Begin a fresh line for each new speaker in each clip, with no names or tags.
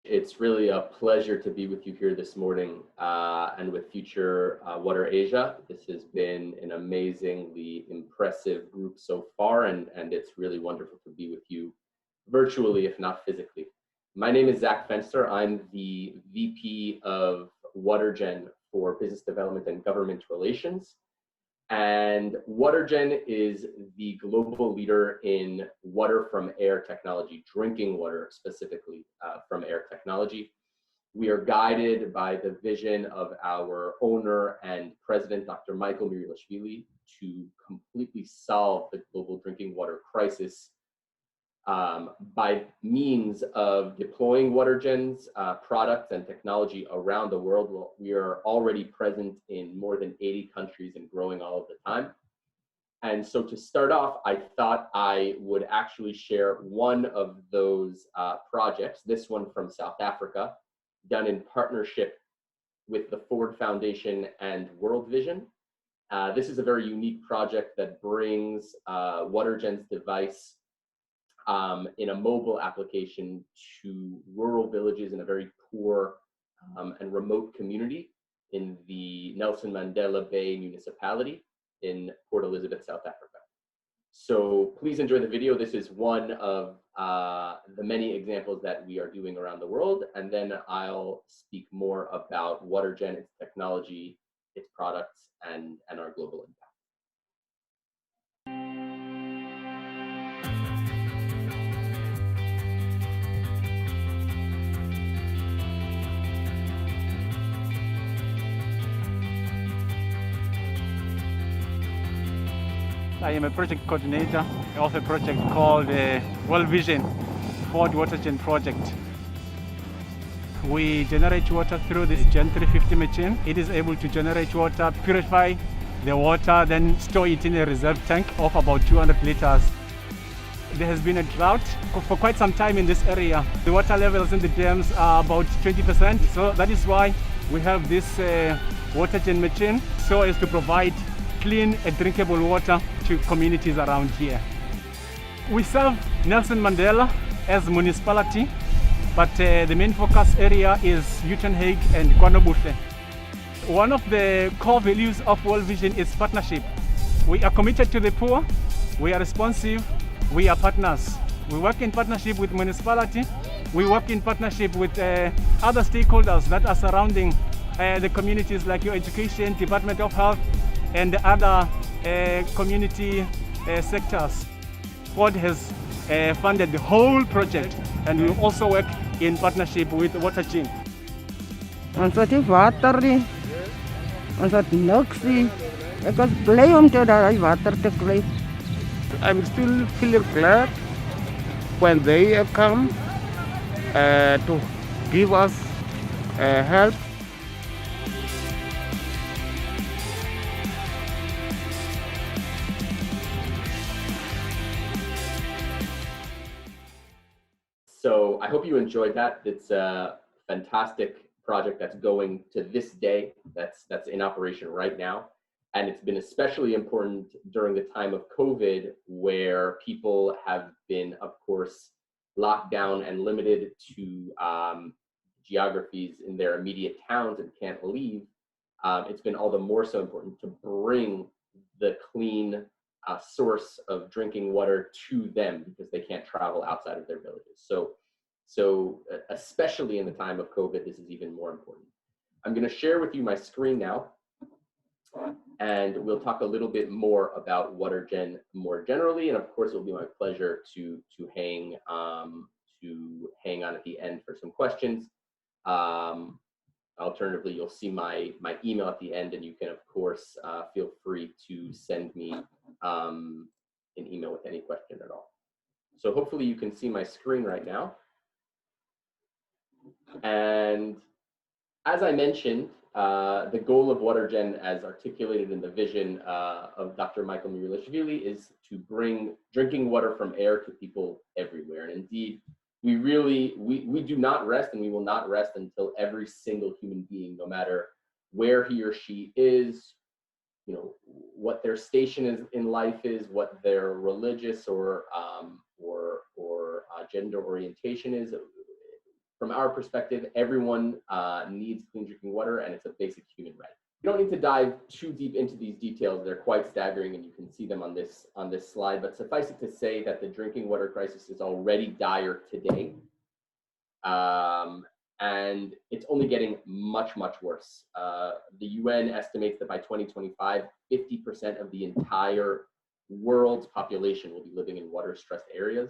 It's really a pleasure to be with you here this morning and with FutureWater Asia. This has been an amazingly impressive group so far, and it's really wonderful to be with you virtually, if not physically. My name is Zach Fenster. I'm the VP of Watergen for Business Development and Government Relations. And Watergen is the global leader in water from air technology, drinking water specifically from air technology. We are guided by the vision of our owner and president, Dr. Michael Mirilashvili, to completely solve the global drinking water crisis by means of deploying Watergen's products and technology around the world. Well, we are already present in more than 80 countries and growing all of the time. And so to start off, I thought I would actually share one of those projects, this one from South Africa, done in partnership with the Ford Foundation and World Vision. This is a very unique project that brings Watergen's device in a mobile application to rural villages in a very poor and remote community in the Nelson Mandela Bay municipality in Port Elizabeth, South Africa. So please enjoy the video. This is one of the many examples that we are doing around the world, and then I'll speak more about Watergen, its technology, its products, and our global impact.
I am a project coordinator of a project called World Vision Ford Watergen project. We generate water through this Gen 350 machine. It is able to generate water, purify the water, then store it in a reserve tank of about 200 liters. There has been a drought for quite some time in this area. The water levels in the dams are about 20%. So that is why we have this Watergen machine, so as to provide clean and drinkable water to communities around here. We serve Nelson Mandela as municipality, but the main focus area is Uitenhage and KwaNobuhle. One of the core values of World Vision is partnership. We are committed to the poor, we are responsive, we are partners. We work in partnership with municipality, we work in partnership with other stakeholders that are surrounding the communities, like your education, Department of Health, and the other community sectors. Ford has funded the whole project, and we also work in partnership with Watergen.
Ons het water nie. Ons het niks nie. Ek was bly om te daai water te kry.
I'm still feeling glad when they have come to give us help.
So I hope you enjoyed that. It's a fantastic project that's going to this day, that's in operation right now. And it's been especially important during the time of COVID, where people have been, of course, locked down and limited to geographies in their immediate towns and can't leave. It's been all the more so important to bring the clean source of drinking water to them, because they can't travel outside of their villages. So especially in the time of COVID, this is even more important. I'm going to share with you my screen now, and we'll talk a little bit more about Watergen more generally. And of course, it will be my pleasure to hang on at the end for some questions. Alternatively, you'll see my email at the end, and you can, of course, feel free to send me an email with any question at all. So hopefully you can see my screen right now. And as I mentioned, the goal of Watergen, as articulated in the vision of Dr. Michael Mirilashvili, is to bring drinking water from air to people everywhere. And indeed, we do not rest, and we will not rest until every single human being, no matter where he or she is, what their station is in life is, what their religious or gender orientation is, from our perspective, everyone needs clean drinking water, and it's a basic human right. You don't need to dive too deep into these details. They're quite staggering, and you can see them on this slide. But suffice it to say that the drinking water crisis is already dire today, and it's only getting much, much worse. The UN estimates that by 2025, 50% of the entire world's population will be living in water-stressed areas.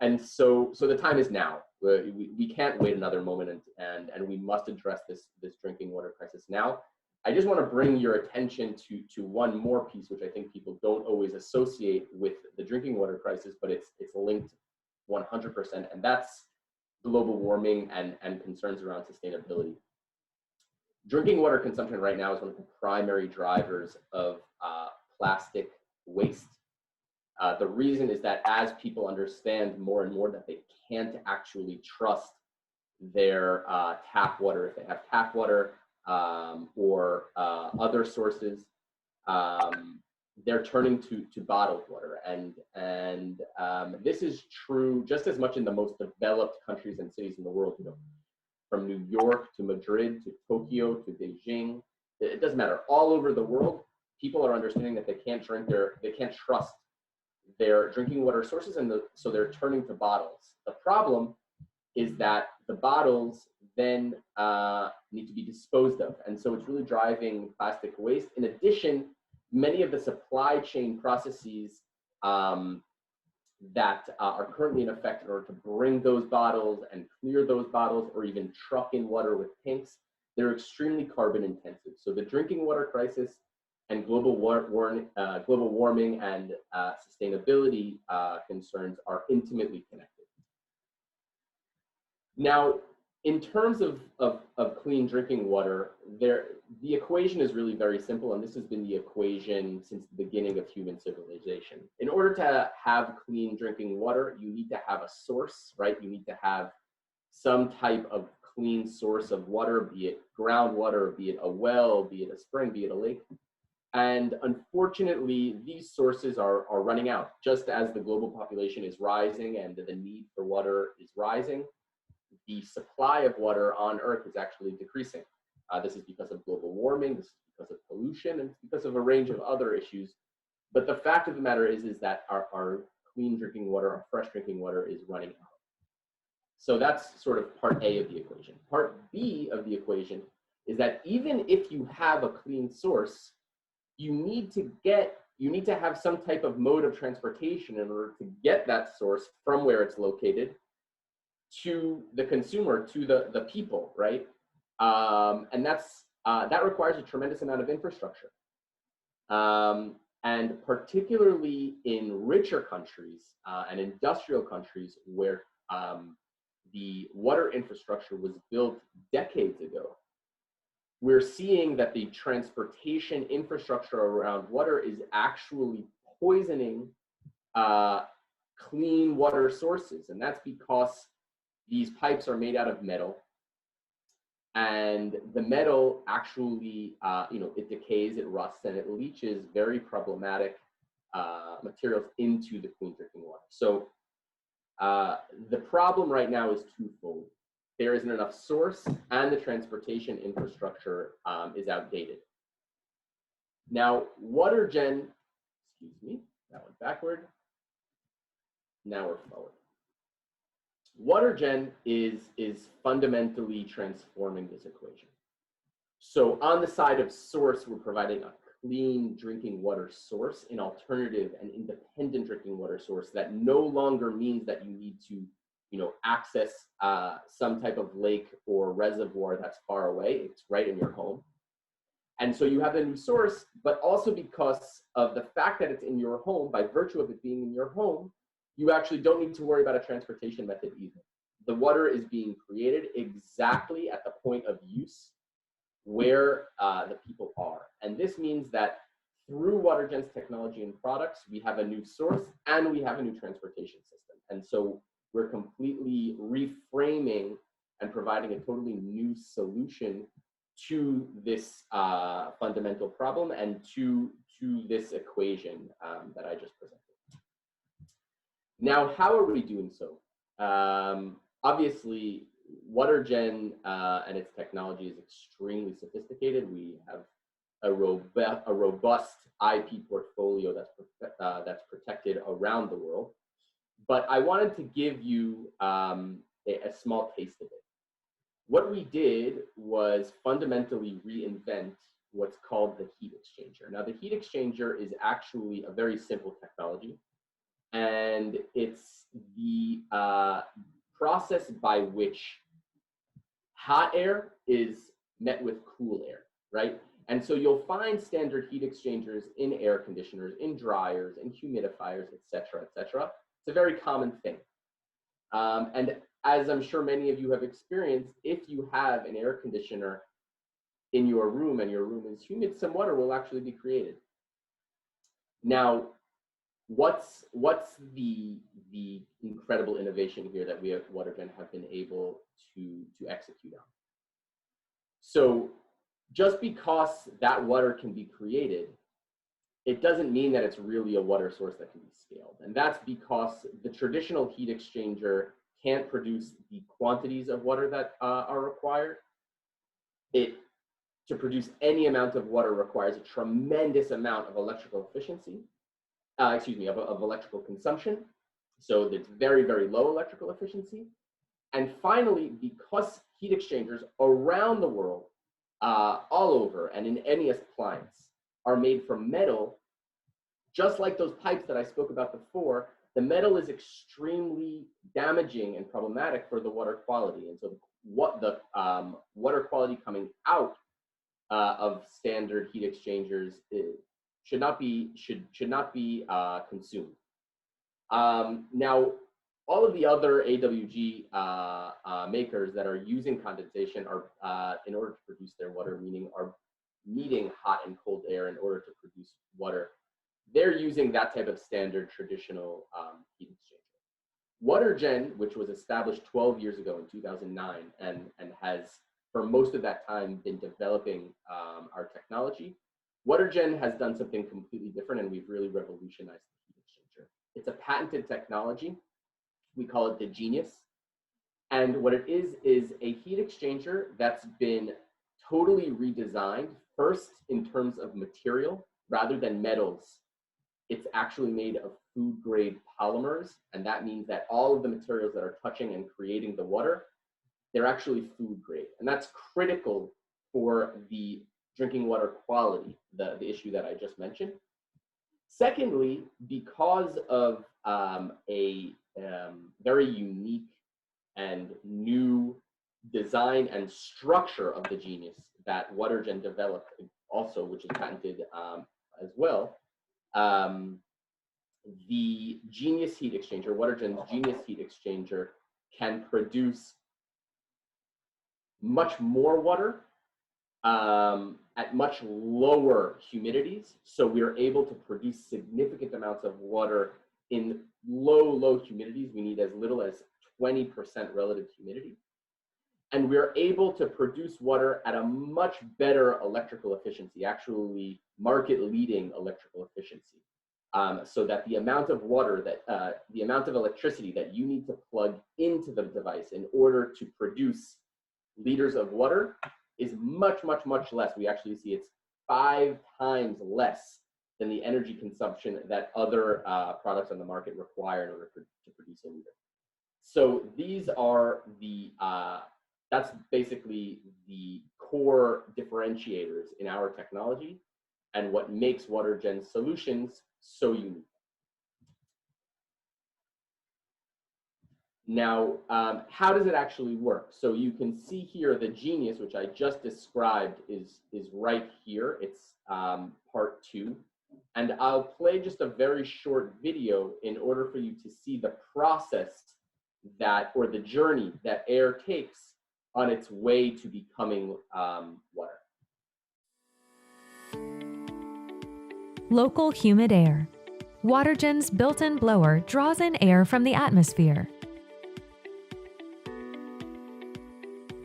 And so the time is now. We can't wait another moment, and we must address this drinking water crisis now. I just want to bring your attention to one more piece, which I think people don't always associate with the drinking water crisis, but it's linked 100%, and that's global warming and concerns around sustainability. Drinking water consumption right now is one of the primary drivers of plastic waste. The reason is that as people understand more and more that they can't actually trust their tap water, if they have tap water or other sources, they're turning to bottled water. And this is true just as much in the most developed countries and cities in the world, from New York to Madrid to Tokyo to Beijing. It doesn't matter. All over the world, people are understanding that they can't trust their drinking water sources, and so they're turning to bottles. The problem is that the bottles then need to be disposed of, and so it's really driving plastic waste. In addition, many of the supply chain processes that are currently in effect in order to bring those bottles and clear those bottles, or even truck in water with tanks, they're extremely carbon intensive. So the drinking water crisis and global warming and sustainability concerns are intimately connected. Now, in terms of clean drinking water, the equation is really very simple, and this has been the equation since the beginning of human civilization. In order to have clean drinking water, you need to have a source, right? You need to have some type of clean source of water, be it groundwater, be it a well, be it a spring, be it a lake. And unfortunately, these sources are running out. Just as the global population is rising and the need for water is rising, the supply of water on Earth is actually decreasing. This is because of global warming, this is because of pollution, and because of a range of other issues. But the fact of the matter is that our clean drinking water, our fresh drinking water is running out. So that's sort of part A of the equation. Part B of the equation is that even if you have a clean source, you need to have some type of mode of transportation in order to get that source from where it's located to the consumer, to the people, right? And that requires a tremendous amount of infrastructure. And particularly in richer countries and industrial countries where the water infrastructure was built decades ago, we're seeing that the transportation infrastructure around water is actually poisoning clean water sources. And that's because these pipes are made out of metal, and the metal actually, it decays, it rusts, and it leaches very problematic materials into the clean drinking water. So the problem right now is twofold. There isn't enough source, and the transportation infrastructure is outdated. Now, Watergen, excuse me, that went backward. Now we're forward. Watergen is fundamentally transforming this equation. So on the side of source, we're providing a clean drinking water source, an alternative and independent drinking water source that no longer means that you need to access some type of lake or reservoir that's far away. It's right in your home. And so you have a new source, but also because of the fact that it's in your home, by virtue of it being in your home, you actually don't need to worry about a transportation method either. The water is being created exactly at the point of use where the people are. And this means that through Watergen's technology and products, we have a new source and we have a new transportation system. And so we're completely reframing and providing a totally new solution to this fundamental problem and to this equation that I just presented. Now, how are we doing so? Obviously, Watergen and its technology is extremely sophisticated. We have a robust IP portfolio that's protected around the world. But I wanted to give you a small taste of it. What we did was fundamentally reinvent what's called the heat exchanger. Now, the heat exchanger is actually a very simple technology, and it's the process by which hot air is met with cool air, right? And so you'll find standard heat exchangers in air conditioners, in dryers, in humidifiers, et cetera, et cetera. It's a very common thing. And as I'm sure many of you have experienced, if you have an air conditioner in your room and your room is humid, some water will actually be created. Now, what's the incredible innovation here that we at Watergen have been able to execute on? So just because that water can be created, it doesn't mean that it's really a water source that can be scaled. And that's because the traditional heat exchanger can't produce the quantities of water that are required. To produce any amount of water requires a tremendous amount of electrical efficiency, of electrical consumption. So it's very, very low electrical efficiency. And finally, because heat exchangers around the world, all over and in any appliance, are made from metal, just like those pipes that I spoke about before, the metal is extremely damaging and problematic for the water quality. And so what the water quality coming out of standard heat exchangers should not be consumed. Now, all of the other AWG makers that are using condensation are, in order to produce their water, are needing hot and cold air in order to produce water. They're using that type of standard traditional heat exchanger. Watergen, which was established 12 years ago in 2009 and has for most of that time been developing our technology, Watergen has done something completely different, and we've really revolutionized the heat exchanger. It's a patented technology. We call it the Genius. And what it is a heat exchanger that's been totally redesigned, first in terms of material. Rather than metals, it's actually made of food-grade polymers, and that means that all of the materials that are touching and creating the water, they're actually food-grade. And that's critical for the drinking water quality, the issue that I just mentioned. Secondly, because of a very unique and new design and structure of the Genius that Watergen developed also, which is patented as well, the Genius heat exchanger, Watergen's Genius heat exchanger, can produce much more water at much lower humidities. So we are able to produce significant amounts of water in low humidities. We need as little as 20% relative humidity. And we're able to produce water at a much better electrical efficiency, actually market-leading electrical efficiency. So that the amount of water that, the amount of electricity that you need to plug into the device in order to produce liters of water is much less. We actually see it's 5 times less than the energy consumption that other products on the market require in order to produce a liter. So these are the, that's basically the core differentiators in our technology and what makes Watergen solutions so unique. Now, how does it actually work? So you can see here the Genius, which I just described, is right here. It's part 2. And I'll play just a very short video in order for you to see the process that, or the journey that air takes on its way to becoming water.
Local humid air. Watergen's built-in blower draws in air from the atmosphere.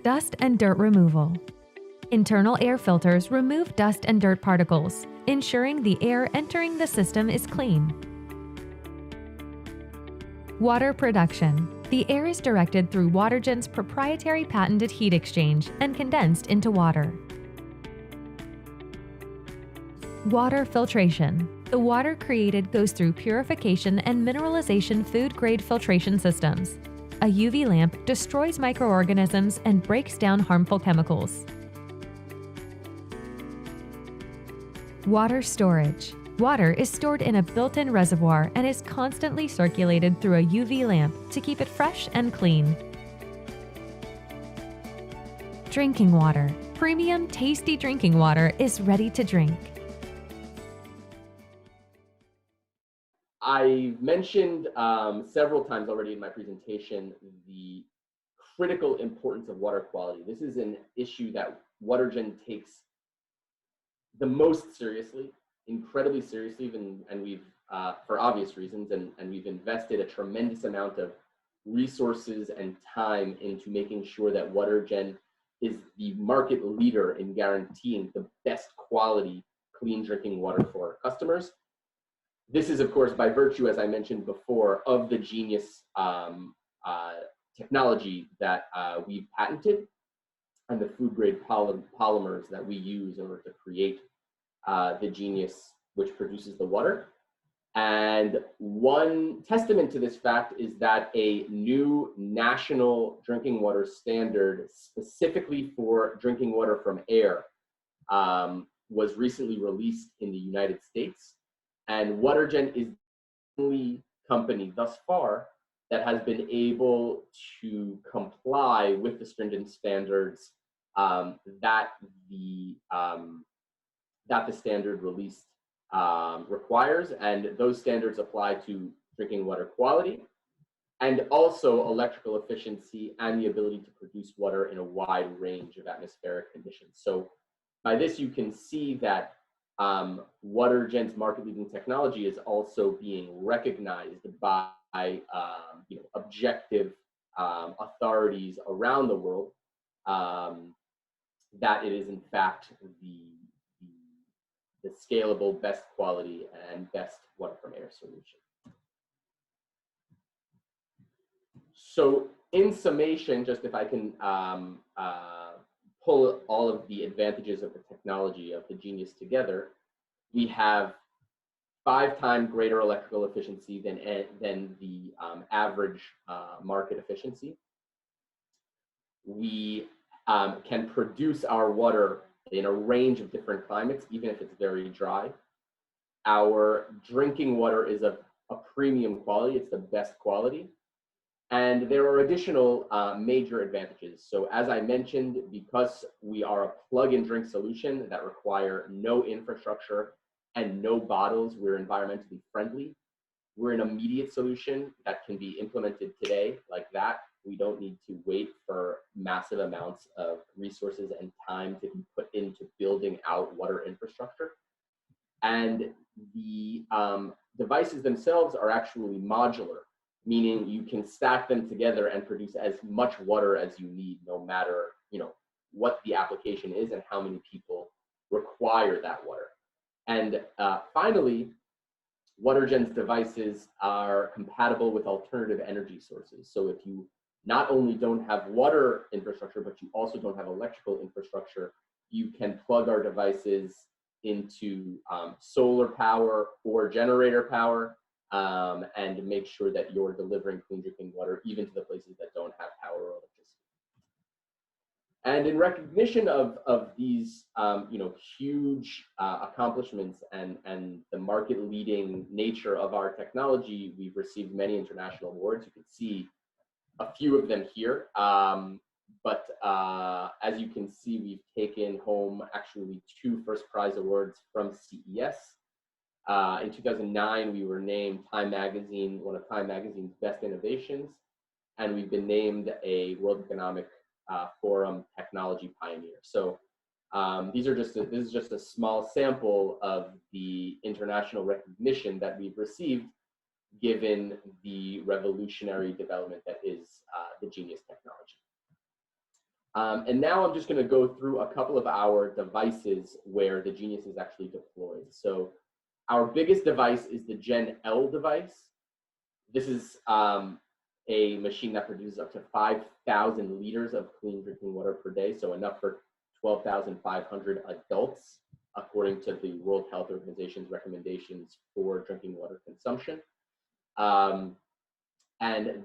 Dust and dirt removal. Internal air filters remove dust and dirt particles, ensuring the air entering the system is clean. Water production. The air is directed through Watergen's proprietary patented heat exchange and condensed into water. Water filtration. The water created goes through purification and mineralization food-grade filtration systems. A UV lamp destroys microorganisms and breaks down harmful chemicals. Water storage. Water is stored in a built-in reservoir and is constantly circulated through a UV lamp to keep it fresh and clean. Drinking water. Premium, tasty drinking water is ready to drink.
I mentioned several times already in my presentation the critical importance of water quality. This is an issue that Watergen takes the most seriously, incredibly seriously, and we've, for obvious reasons, and we've invested a tremendous amount of resources and time into making sure that Watergen is the market leader in guaranteeing the best quality clean drinking water for our customers. This is, of course, by virtue, as I mentioned before, of the Genius technology that we've patented and the food-grade polymers that we use in order to create the Genius, which produces the water. And one testament to this fact is that a new national drinking water standard specifically for drinking water from air was recently released in the United States. And Watergen is the only company thus far that has been able to comply with the stringent standards that the standard released requires, and those standards apply to drinking water quality and also electrical efficiency and the ability to produce water in a wide range of atmospheric conditions. So by this, you can see that Watergen's market-leading technology is also being recognized by objective authorities around the world that it is in fact the scalable, best quality, and best water from air solution. So in summation, just if I can pull all of the advantages of the technology of the Genius together, we have 5 times greater electrical efficiency than the average market efficiency. We can produce our water in a range of different climates, even if it's very dry. Our drinking water is of a premium quality, it's the best quality. And there are additional major advantages. So as I mentioned, because we are a plug-and-drink solution that require no infrastructure and no bottles, we're environmentally friendly. We're an immediate solution that can be implemented today like that. We don't need to wait for massive amounts of resources and time to be put into building out water infrastructure. And the devices themselves are actually modular, meaning you can stack them together and produce as much water as you need, no matter what the application is and how many people require that water. And finally, Watergen's devices are compatible with alternative energy sources. So if you not only don't have water infrastructure, but you also don't have electrical infrastructure, you can plug our devices into solar power or generator power, and make sure that you're delivering clean drinking water even to the places that don't have power or electricity. And in recognition of these huge accomplishments and the market-leading nature of our technology, we've received many international awards. You can see a few of them here. But as you can see, we've taken home actually 2 first prize awards from CES. In 2009, we were named one of Time Magazine's best innovations, and we've been named a World Economic Forum technology pioneer. So this is just a small sample of the international recognition that we've received, given the revolutionary development that is the Genius technology. And now I'm just going to go through a couple of our devices where the Genius is actually deployed. So our biggest device is the Gen L device. This is a a machine that produces up to 5,000 liters of clean drinking water per day, so enough for 12,500 adults, according to the World Health Organization's recommendations for drinking water consumption. And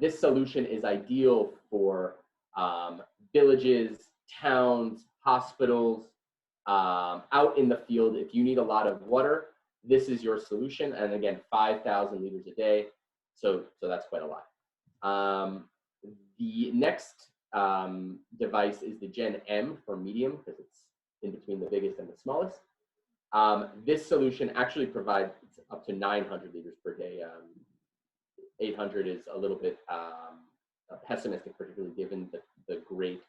this solution is ideal for villages, towns, hospitals, out in the field. If you need a lot of water, this is your solution. And again, 5,000 liters a day. So that's quite a lot. The next device is the Gen M for medium, because it's in between the biggest and the smallest. This solution actually provides up to 900 liters per day. 800 is a little bit pessimistic, particularly given the great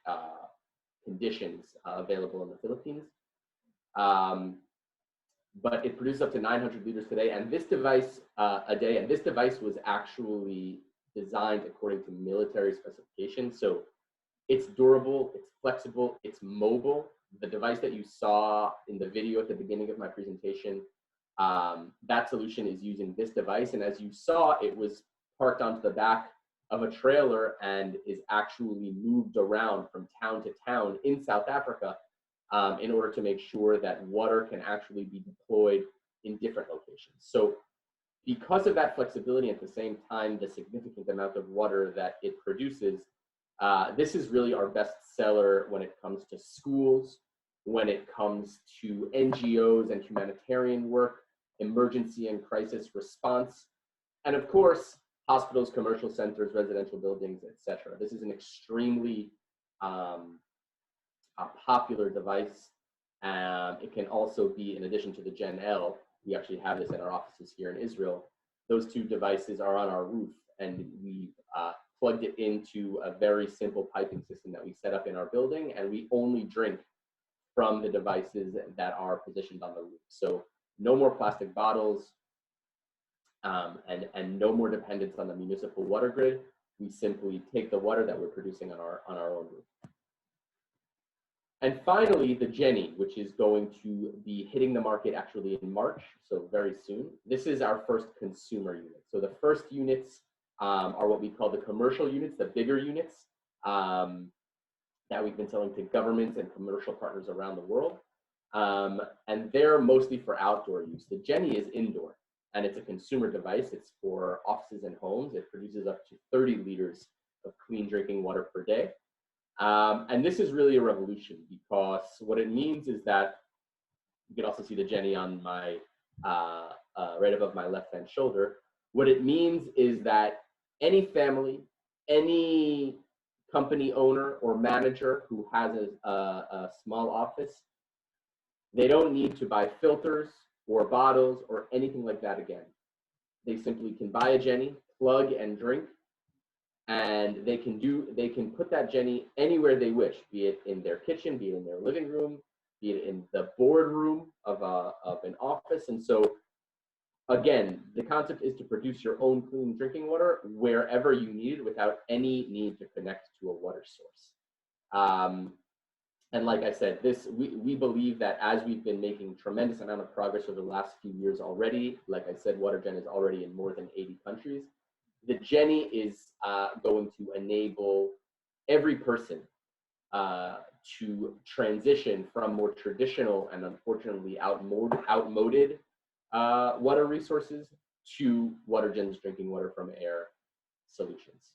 conditions available in the Philippines. But it produces up to 900 liters today, and this device a day, and this device was actually designed according to military specifications. So it's durable, it's flexible, it's mobile. The device that you saw in the video at the beginning of my presentation, that solution is using this device. And as you saw, it was parked onto the back of a trailer and is actually moved around from town to town in South Africa in order to make sure that water can actually be deployed in different locations. So because of that flexibility, at the same time, the significant amount of water that it produces, this is really our best seller when it comes to schools, when it comes to NGOs and humanitarian work, emergency and crisis response, and of course, hospitals, commercial centers, residential buildings, etc. This is an extremely popular device. It can also be, in addition to the Gen L, we actually have this in our offices here in Israel. Those two devices are on our roof, and we plugged it into a very simple piping system that we set up in our building, and we only drink from the devices that are positioned on the roof. So no more plastic bottles, and no more dependence on the municipal water grid. We simply take the water that we're producing on our own roof. And finally, the Jenny, which is going to be hitting the market actually in March, so very soon. This is our first consumer unit. So the first units are what we call the commercial units, the bigger units that we've been selling to governments and commercial partners around the world. And they're mostly for outdoor use. The Jenny is indoor, and it's a consumer device. It's for offices and homes. It produces up to 30 liters of clean drinking water per day. And this is really a revolution, because what it means is that, you can also see the Jenny on my, right above my left-hand shoulder. What it means is that any family, any company owner or manager who has a small office, they don't need to buy filters or bottles or anything like that again. They simply can buy a Jenny, plug and drink, and they can put that Jenny anywhere they wish, be it in their kitchen, be it in their living room, be it in the boardroom of an office. And so again, the concept is to produce your own clean drinking water wherever you need it without any need to connect to a water source. And like I said, we believe that as we've been making tremendous amount of progress over the last few years already, like I said, Watergen is already in more than 80 countries. The Jenny is going to enable every person to transition from more traditional and unfortunately outmoded water resources to Watergen's drinking water from air solutions.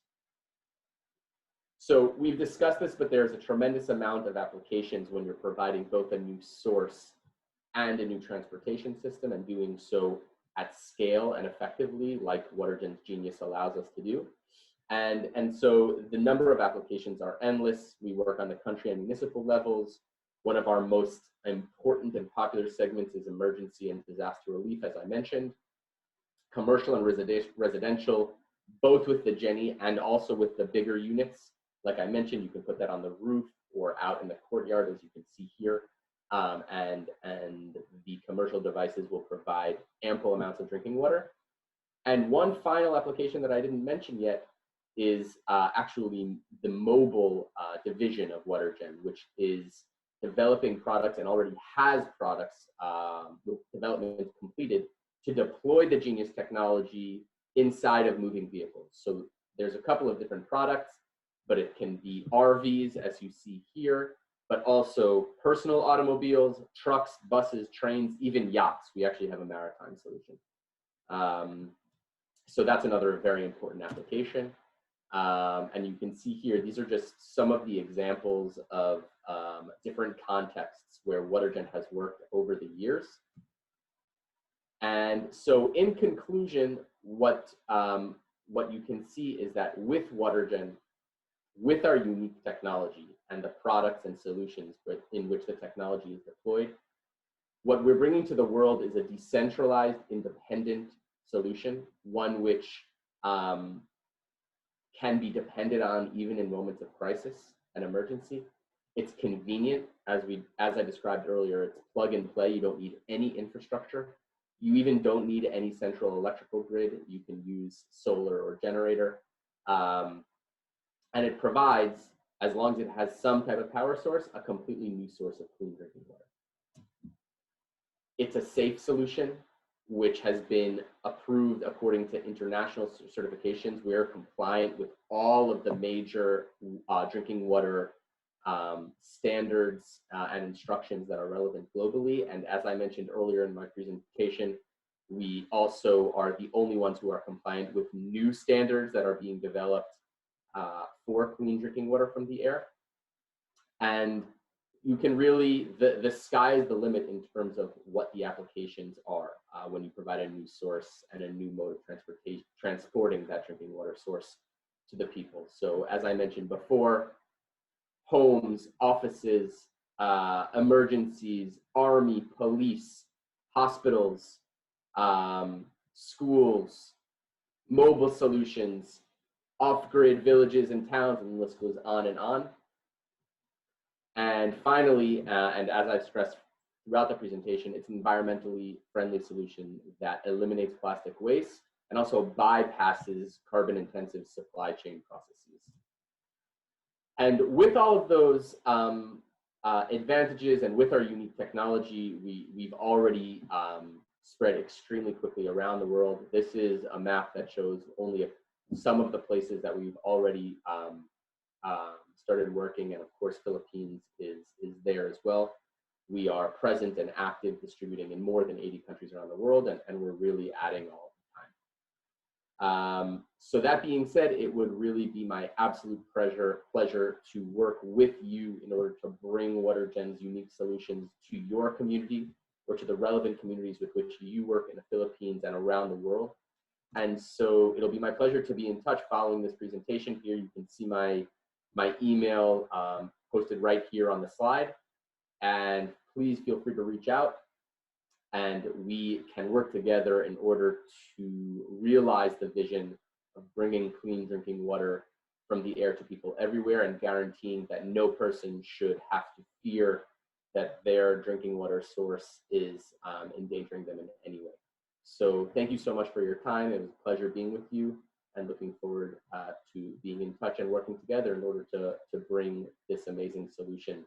So we've discussed this, but there's a tremendous amount of applications when you're providing both a new source and a new transportation system, and doing so at scale and effectively, like Watergen's Genius allows us to do. And so the number of applications are endless. We work on the country and municipal levels. One of our most important and popular segments is emergency and disaster relief, as I mentioned. Commercial and residential, both with the Jenny and also with the bigger units. Like I mentioned, you can put that on the roof or out in the courtyard, as you can see here. And the commercial devices will provide ample amounts of drinking water. And one final application that I didn't mention yet is actually the mobile division of Watergen, which is developing products and already has products with development completed to deploy the Genius technology inside of moving vehicles. So there's a couple of different products, but it can be RVs, as you see here, but also personal automobiles, trucks, buses, trains, even yachts. We actually have a maritime solution. So that's another very important application. And you can see here, these are just some of the examples of different contexts where Watergen has worked over the years. And so in conclusion, what you can see is that with Watergen, with our unique technology and the products and solutions in which the technology is deployed, what we're bringing to the world is a decentralized, independent solution, one which can be depended on even in moments of crisis and emergency. It's convenient, as I described earlier. It's plug and play. You don't need any infrastructure. You even don't need any central electrical grid. You can use solar or generator. And it provides, as long as it has some type of power source, a completely new source of clean drinking water. It's a safe solution, which has been approved according to international certifications. We're compliant with all of the major drinking water standards and instructions that are relevant globally. And as I mentioned earlier in my presentation, we also are the only ones who are compliant with new standards that are being developed for clean drinking water from the air. And you can really, the sky is the limit in terms of what the applications are when you provide a new source and a new mode of transporting that drinking water source to the people. So as I mentioned before, homes, offices, emergencies, army, police, hospitals, schools, mobile solutions, off-grid villages and towns, and the list goes on and on. And finally, and as I've stressed throughout the presentation, it's an environmentally friendly solution that eliminates plastic waste and also bypasses carbon-intensive supply chain processes. And with all of those advantages and with our unique technology, we've already spread extremely quickly around the world. This is a map that shows only some of the places that we've already started working, and of course Philippines is there as well. We are present and active distributing in more than 80 countries around the world, and we're really adding all the time. So that being said, it would really be my absolute pleasure to work with you in order to bring Watergen's unique solutions to your community or to the relevant communities with which you work in the Philippines and around the world. And so it'll be my pleasure to be in touch following this presentation. Here you can see my email posted right here on the slide. And please feel free to reach out, and we can work together in order to realize the vision of bringing clean drinking water from the air to people everywhere and guaranteeing that no person should have to fear that their drinking water source is endangering them in any way. So thank you so much for your time. It was a pleasure being with you, and looking forward to being in touch and working together in order to bring this amazing solution